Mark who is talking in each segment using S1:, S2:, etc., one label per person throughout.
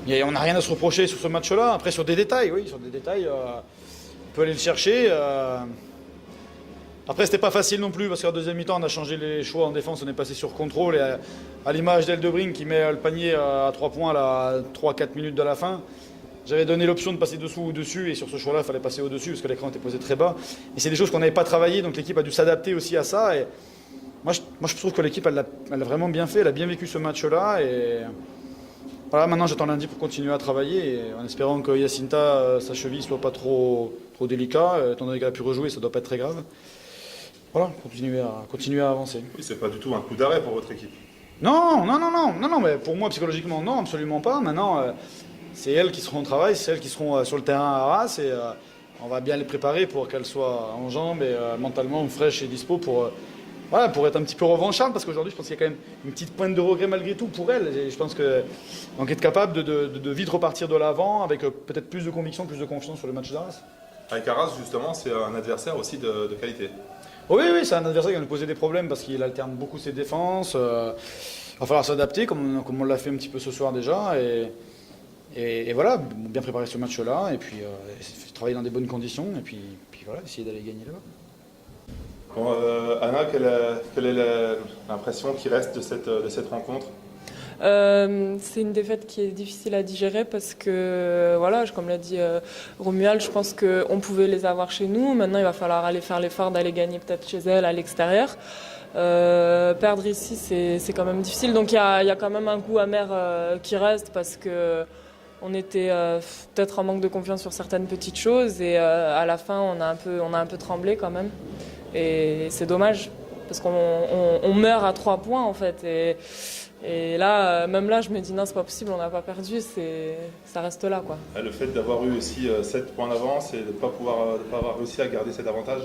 S1: on n'a rien à se reprocher sur ce match-là. Après, sur des détails, oui, on peut aller le chercher. Après, c'était pas facile non plus parce qu'en deuxième mi-temps, on a changé les choix en défense. On est passé sur contrôle. Et à l'image d'Eldebrink qui met le panier à 3 points à 3-4 minutes de la fin, j'avais donné l'option de passer dessous ou dessus. Et sur ce choix-là, il fallait passer au-dessus parce que l'écran était posé très bas. Et c'est des choses qu'on n'avait pas travaillées. Donc l'équipe a dû s'adapter aussi à ça. Et moi, je trouve que l'équipe, elle a vraiment bien fait. Elle a bien vécu ce match-là. Et voilà, maintenant, j'attends lundi pour continuer à travailler. Et en espérant que Jacinta, sa cheville, soit pas trop délicat. Étant donné qu'elle a pu rejouer, ça doit pas être très grave. Voilà, continuer à avancer.
S2: Oui, c'est pas du tout un coup d'arrêt pour votre équipe.
S1: Non, mais pour moi, psychologiquement, non, absolument pas. Maintenant, c'est elles qui seront au travail, c'est elles qui seront sur le terrain à Arras, et on va bien les préparer pour qu'elles soient en jambes et mentalement fraîches et dispo pour être un petit peu revanchardes, parce qu'aujourd'hui, je pense qu'il y a quand même une petite pointe de regret malgré tout pour elles. Et je pense que donc être capable de vite repartir de l'avant avec peut-être plus de conviction, plus de confiance sur le match d'Arras.
S2: Avec Arras, justement, c'est un adversaire aussi de qualité.
S1: Oui, c'est un adversaire qui va nous poser des problèmes parce qu'il alterne beaucoup ses défenses. Il va falloir s'adapter comme on l'a fait un petit peu ce soir déjà. Et voilà, bien préparer ce match-là et puis travailler dans des bonnes conditions et puis voilà, essayer d'aller gagner là-bas.
S2: Bon, Anna, quelle est l'impression qui reste de cette rencontre ?
S3: C'est une défaite qui est difficile à digérer parce que, voilà, comme l'a dit Romuald, je pense qu'on pouvait les avoir chez nous. Maintenant, il va falloir aller faire l'effort d'aller gagner peut-être chez elles à l'extérieur. Perdre ici, c'est quand même difficile. Donc il y a quand même un goût amer qui reste parce que on était peut-être en manque de confiance sur certaines petites choses et à la fin, on a un peu tremblé quand même. Et c'est dommage parce qu'on meurt à 3 points en fait. Et là, même là, je me dis non, c'est pas possible, on n'a pas perdu, ça reste là, quoi.
S2: Le fait d'avoir eu aussi 7 points d'avance et de ne pas avoir réussi à garder cet avantage ?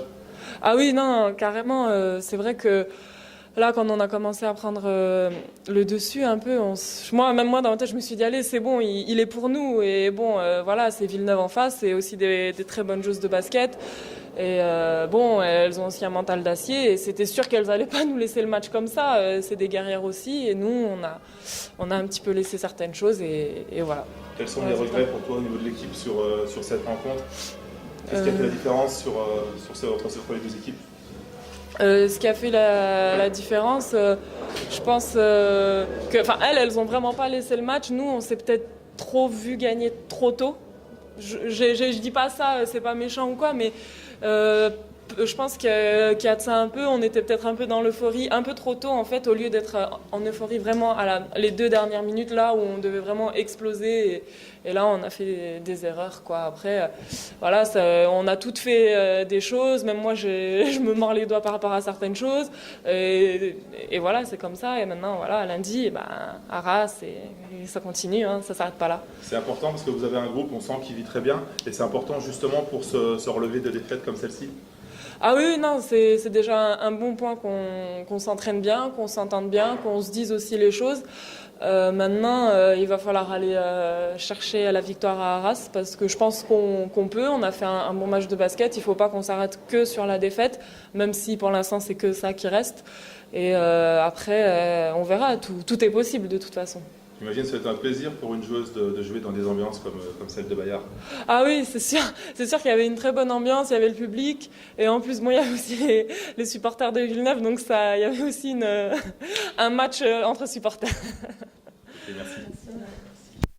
S3: Ah oui, non, carrément. C'est vrai que là, quand on a commencé à prendre le dessus un peu, même moi, dans ma tête, je me suis dit, allez, c'est bon, il est pour nous. Et bon, voilà, c'est Villeneuve en face, c'est aussi des très bonnes joueuses de basket. Et bon, elles ont aussi un mental d'acier et c'était sûr qu'elles n'allaient pas nous laisser le match comme ça. C'est des guerrières aussi et nous, on a un petit peu laissé certaines choses et voilà.
S2: Quels sont les regrets pour toi au niveau de l'équipe sur cette rencontre ? Qu'est-ce qui a fait la différence entre les deux équipes ?
S3: Ce qui a fait la différence, je pense elles ont vraiment pas laissé le match. Nous, on s'est peut-être trop vu gagner trop tôt. Je dis pas ça, c'est pas méchant ou quoi, mais je pense qu'il y a de ça un peu. On était peut-être un peu dans l'euphorie, un peu trop tôt en fait, au lieu d'être en euphorie vraiment les 2 dernières minutes là où on devait vraiment exploser. Et là, on a fait des erreurs, quoi. Après, voilà, on a toutes fait des choses. Même moi, je me mords les doigts par rapport à certaines choses. Et voilà, c'est comme ça. Et maintenant, voilà, lundi, Arras, et ça continue, hein, ça s'arrête pas là.
S2: C'est important parce que vous avez un groupe, on sent qu'il vit très bien. Et c'est important justement pour se relever de défaites comme celle-ci.
S3: Ah oui, non, c'est déjà un bon point qu'on s'entraîne bien, qu'on s'entende bien, qu'on se dise aussi les choses. Maintenant, il va falloir aller chercher la victoire à Arras parce que je pense qu'on peut. On a fait un bon match de basket. Il ne faut pas qu'on s'arrête que sur la défaite, même si pour l'instant c'est que ça qui reste. Et après, on verra. Tout est possible de toute façon.
S2: J'imagine que ça va être un plaisir pour une joueuse de jouer dans des ambiances comme celle de Bayard.
S3: Ah oui, c'est sûr. C'est sûr qu'il y avait une très bonne ambiance, il y avait le public. Et en plus, il y avait aussi les supporters de Villeneuve. Donc il y avait aussi un match entre supporters.
S2: Okay, merci.